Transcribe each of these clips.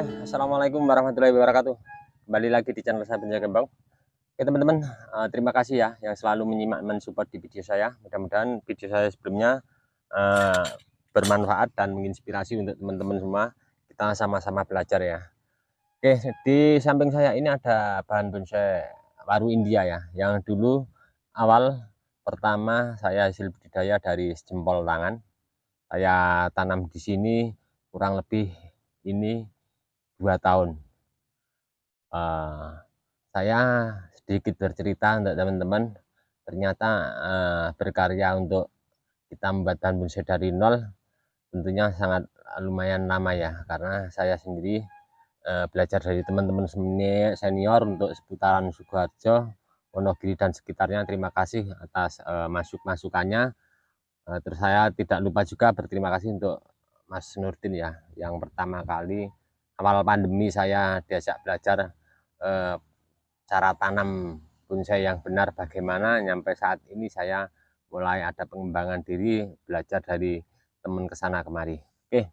Assalamualaikum warahmatullahi wabarakatuh. Kembali lagi di channel saya Penjaga Kembang. Oke teman-teman, terima kasih ya yang selalu menyimak mensupport di video saya. Mudah-mudahan video saya sebelumnya bermanfaat dan menginspirasi untuk teman-teman semua. Kita sama-sama belajar ya. Oke, di samping saya ini ada bahan bonsai waru India ya, yang dulu awal pertama saya hasil budidaya dari jempol tangan. Saya tanam di sini kurang lebih ini 2 tahun. Saya sedikit bercerita untuk teman-teman, ternyata berkarya untuk kita membuat bahan bonsai dari nol tentunya sangat lumayan lama ya, karena saya sendiri belajar dari teman-teman senior untuk seputaran Sukoharjo, Wonogiri dan sekitarnya. Terima kasih atas masukannya. Terus saya tidak lupa juga berterima kasih untuk Mas Nurdin ya, yang pertama kali awal pandemi saya diajak belajar cara tanam bonsai yang benar bagaimana. Sampai saat ini saya mulai ada pengembangan diri, belajar dari teman kesana kemari. Oke,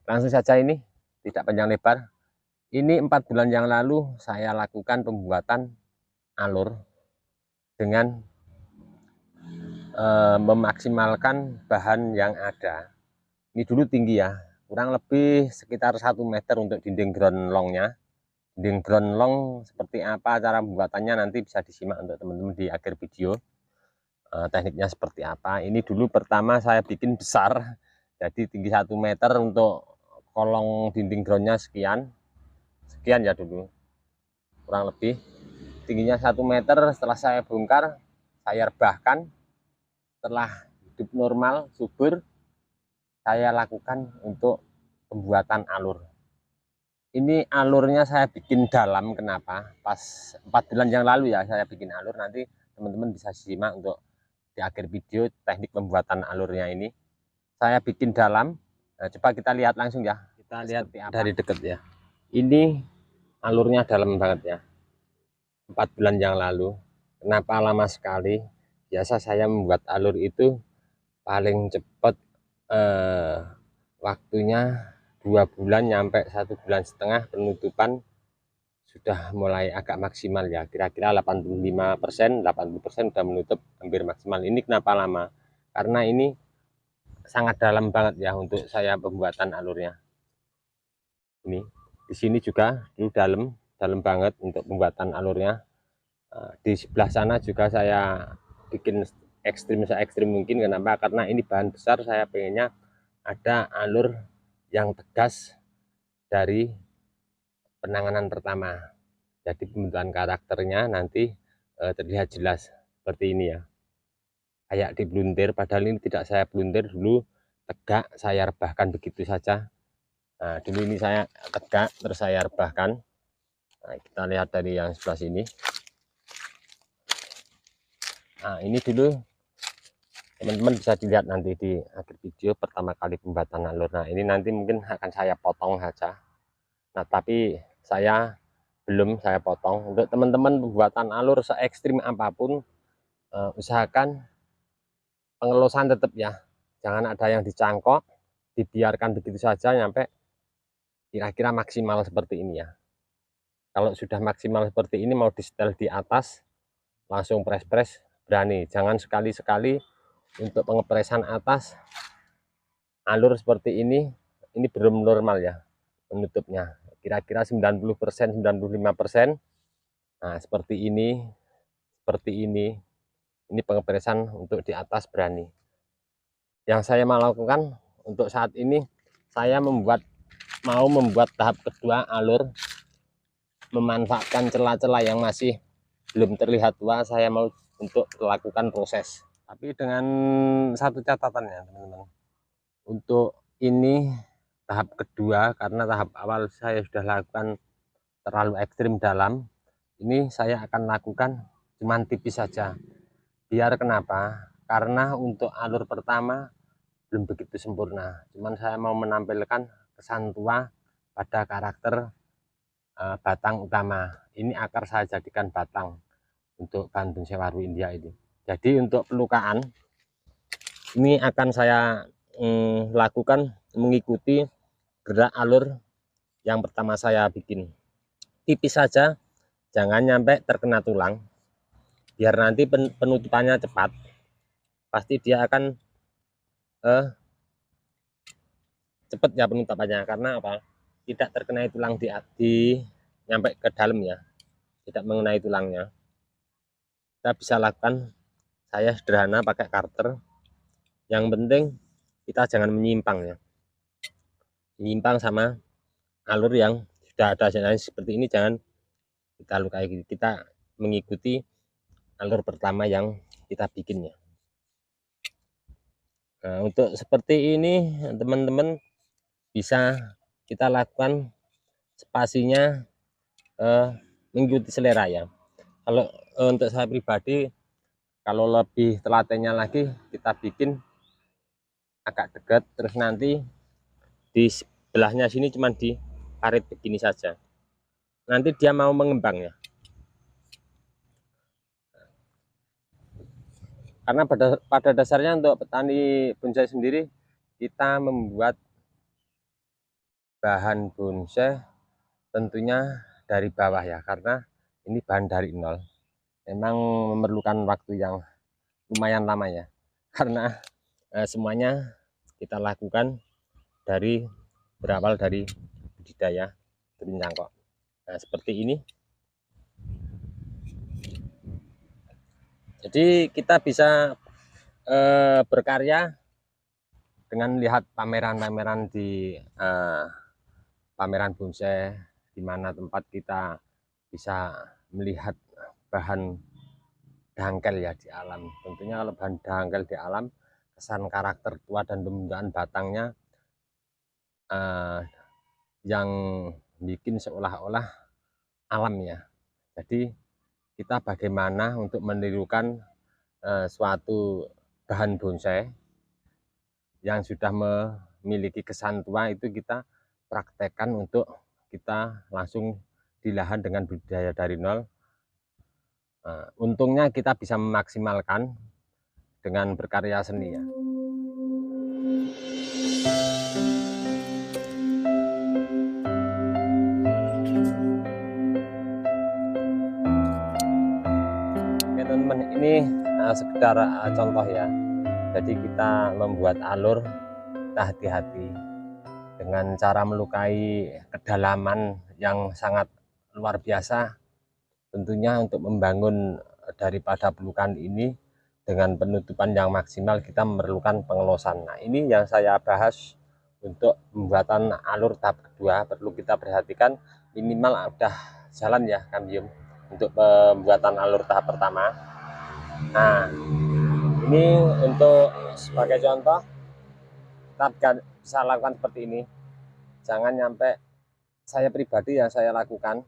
langsung saja, ini tidak panjang lebar. Ini 4 bulan yang lalu saya lakukan pembuatan alur dengan memaksimalkan bahan yang ada. Ini dulu tinggi ya, kurang lebih sekitar 1 meter untuk dinding ground longnya. Dinding ground long seperti apa cara pembuatannya nanti bisa disimak untuk teman-teman di akhir video. Tekniknya seperti apa. Ini dulu pertama saya bikin besar, jadi tinggi 1 meter untuk kolong dinding groundnya sekian ya dulu, kurang lebih tingginya 1 meter. Setelah saya bongkar, saya rebahkan. Setelah hidup normal subur, saya lakukan untuk pembuatan alur. Ini alurnya saya bikin dalam. Kenapa? Pas 4 bulan yang lalu ya saya bikin alur. Nanti teman-teman bisa simak untuk di akhir video teknik pembuatan alurnya ini. Saya bikin dalam. Nah, coba kita lihat langsung ya. Kita lihat dari dekat ya. Ini alurnya dalam banget ya. 4 bulan yang lalu. Kenapa lama sekali? Biasa saya membuat alur itu paling cepat waktunya 2 bulan nyampe 1,5 bulan penutupan sudah mulai agak maksimal ya, kira-kira 85%, 80% sudah menutup hampir maksimal. Ini kenapa lama? Karena ini sangat dalam banget ya untuk saya pembuatan alurnya. Ini di sini juga dulu dalam banget untuk pembuatan alurnya. Di sebelah sana juga saya bikin ekstrim mungkin. Kenapa? Karena ini bahan besar, saya pengennya ada alur yang tegas dari penanganan pertama. Jadi pembentukan karakternya nanti terlihat jelas seperti ini ya. Kayak dibluntir, padahal ini tidak saya bluntir, dulu tegak saya rebahkan begitu saja. Nah, dulu ini saya tegak terus saya rebahkan. Nah, kita lihat dari yang sebelah sini. Nah, ini dulu teman-teman bisa dilihat nanti di akhir video pertama kali pembuatan alur. Nah, ini nanti mungkin akan saya potong saja. Nah, tapi saya potong. Untuk teman-teman pembuatan alur se ekstrim apapun, usahakan pengelusan tetap ya, jangan ada yang dicangkok, dibiarkan begitu saja sampai kira-kira maksimal seperti ini ya. Kalau sudah maksimal seperti ini, mau di setel di atas langsung press berani. Jangan sekali-sekali untuk pengepresan atas alur seperti ini belum normal ya menutupnya, kira-kira 90%, 95%. Nah, seperti ini pengepresan untuk di atas berani. Yang saya mau lakukan untuk saat ini, saya mau membuat tahap kedua alur, memanfaatkan celah-celah yang masih belum terlihat tua. Saya mau untuk melakukan proses, tapi dengan satu catatan ya teman-teman. Untuk ini tahap kedua, karena tahap awal saya sudah lakukan terlalu ekstrim dalam. Ini saya akan lakukan cuman tipis saja. Biar kenapa? Karena untuk alur pertama belum begitu sempurna. Cuman saya mau menampilkan kesan tua pada karakter batang utama. Ini akar saya jadikan batang untuk bahan bonsai waru India ini. Jadi untuk pelukaan ini akan saya lakukan mengikuti gerak alur yang pertama saya bikin tipis saja, jangan nyampe terkena tulang, biar nanti penutupannya cepat. Pasti dia akan cepat ya penutupannya, karena apa? Tidak terkena tulang di nyampe ke dalam ya, tidak mengenai tulangnya. Kita bisa lakukan, saya sederhana pakai karter. Yang penting kita jangan menyimpang ya, menyimpang sama alur yang sudah ada seperti ini, jangan kita lukai. Kita mengikuti alur pertama yang kita bikinnya. Nah, untuk seperti ini teman-teman bisa kita lakukan spasinya mengikuti selera ya. Kalau untuk saya pribadi, kalau lebih telatennya lagi, kita bikin agak dekat, terus nanti di sebelahnya sini cuma di karet begini saja, nanti dia mau mengembang ya. Karena pada dasarnya untuk petani bonsai sendiri, kita membuat bahan bonsai tentunya dari bawah ya, karena ini bahan dari nol. Memang memerlukan waktu yang lumayan lama ya, karena semuanya kita lakukan berawal dari budidaya kebun cangkok. Nah, seperti ini. Jadi kita bisa berkarya dengan lihat pameran-pameran di pameran bonsai, di mana tempat kita bisa melihat bahan dangkel ya di alam. Tentunya kalau bahan dangkel di alam, kesan karakter tua dan pembentukan batangnya yang bikin seolah-olah alam ya. Jadi kita bagaimana untuk menirukan suatu bahan bonsai yang sudah memiliki kesan tua, itu kita praktekkan untuk kita langsung di lahan dengan budidaya dari nol. Untungnya kita bisa memaksimalkan dengan berkarya seni ya. Oke teman-teman, ini sekedar contoh ya. Jadi kita membuat alur, kita hati-hati dengan cara melukai kedalaman yang sangat luar biasa. Tentunya untuk membangun daripada pelukan ini dengan penutupan yang maksimal, kita memerlukan pengelosan. Nah, ini yang saya bahas untuk pembuatan alur tahap kedua. Perlu kita perhatikan minimal udah jalan ya kambium untuk pembuatan alur tahap pertama. Nah, ini untuk sebagai contoh, kita bisa lakukan seperti ini. Jangan nyampe, saya pribadi yang saya lakukan,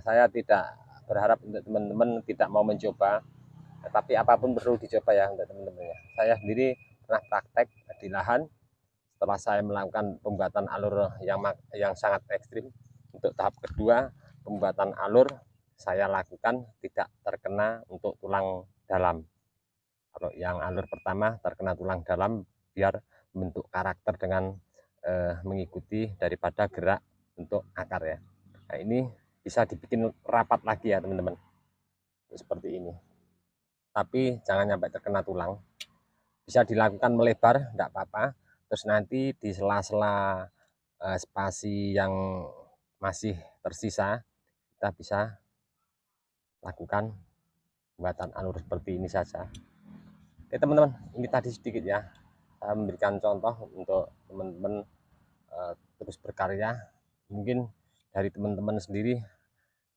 saya tidak berharap untuk teman-teman tidak mau mencoba, tapi apapun perlu dicoba ya untuk teman-teman ya. Saya sendiri pernah praktek di lahan, setelah saya melakukan pembuatan alur yang sangat ekstrim. Untuk tahap kedua, pembuatan alur saya lakukan tidak terkena untuk tulang dalam. Kalau yang alur pertama terkena tulang dalam, biar membentuk karakter dengan mengikuti daripada gerak untuk akar ya. Nah, ini bisa dibikin rapat lagi ya teman-teman, seperti ini. Tapi jangan sampai terkena tulang. Bisa dilakukan melebar, enggak apa-apa. Terus nanti di sela-sela spasi yang masih tersisa, kita bisa lakukan buatan alur seperti ini saja. Oke teman-teman, ini tadi sedikit ya, saya memberikan contoh untuk teman-teman terus berkarya. Mungkin dari teman-teman sendiri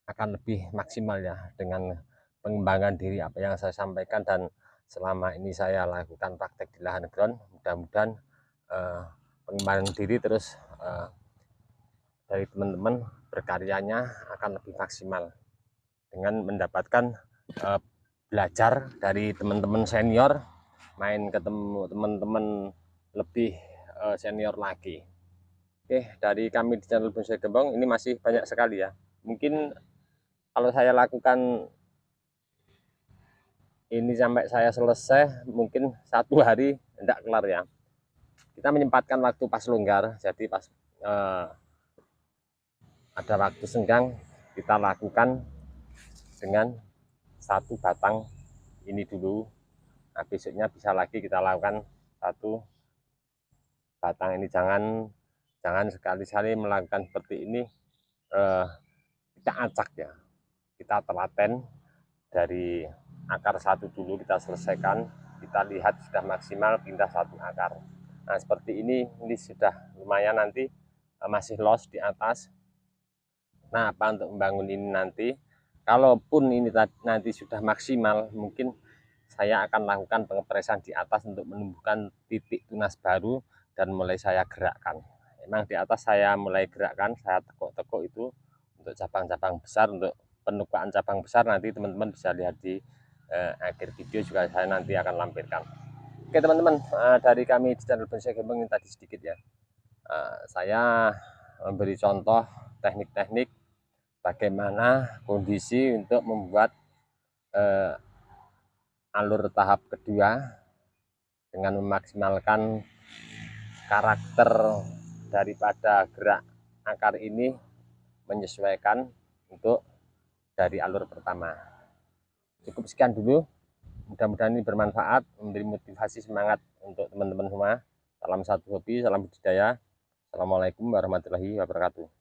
akan lebih maksimal ya dengan pengembangan diri apa yang saya sampaikan dan selama ini saya lakukan praktek di lahan ground. Mudah-mudahan pengembangan diri terus dari teman-teman berkaryanya akan lebih maksimal dengan mendapatkan belajar dari teman-teman senior, main ketemu teman-teman lebih senior lagi. Oke, dari kami di channel Bonsai Gembong ini masih banyak sekali ya. Mungkin kalau saya lakukan ini sampai saya selesai, mungkin 1 hari tidak kelar ya. Kita menyempatkan waktu pas longgar, jadi pas ada waktu senggang kita lakukan dengan satu batang ini dulu. Nah, besoknya bisa lagi kita lakukan satu batang ini. Jangan sekali-kali melakukan seperti ini kita acak ya, kita telaten dari akar satu dulu, kita selesaikan, kita lihat sudah maksimal pindah satu akar. Nah seperti ini sudah lumayan, nanti masih los di atas. Nah apa untuk membangun ini nanti, kalaupun ini nanti sudah maksimal, mungkin saya akan lakukan pengepresan di atas untuk menumbuhkan titik tunas baru dan mulai saya gerakkan. Memang di atas saya mulai gerakkan, saya tekuk-tekuk itu untuk cabang-cabang besar, untuk penukaan cabang besar nanti teman-teman bisa lihat di akhir video, juga saya nanti akan lampirkan. Oke teman-teman, dari kami di channel Bonsai Gembong ini tadi sedikit ya, saya memberi contoh teknik-teknik bagaimana kondisi untuk membuat alur tahap kedua dengan memaksimalkan karakter daripada gerak akar ini menyesuaikan untuk dari alur pertama. Cukup sekian dulu, mudah-mudahan ini bermanfaat, memberi motivasi semangat untuk teman-teman semua. Salam satu hobi, salam budidaya. Assalamualaikum warahmatullahi wabarakatuh.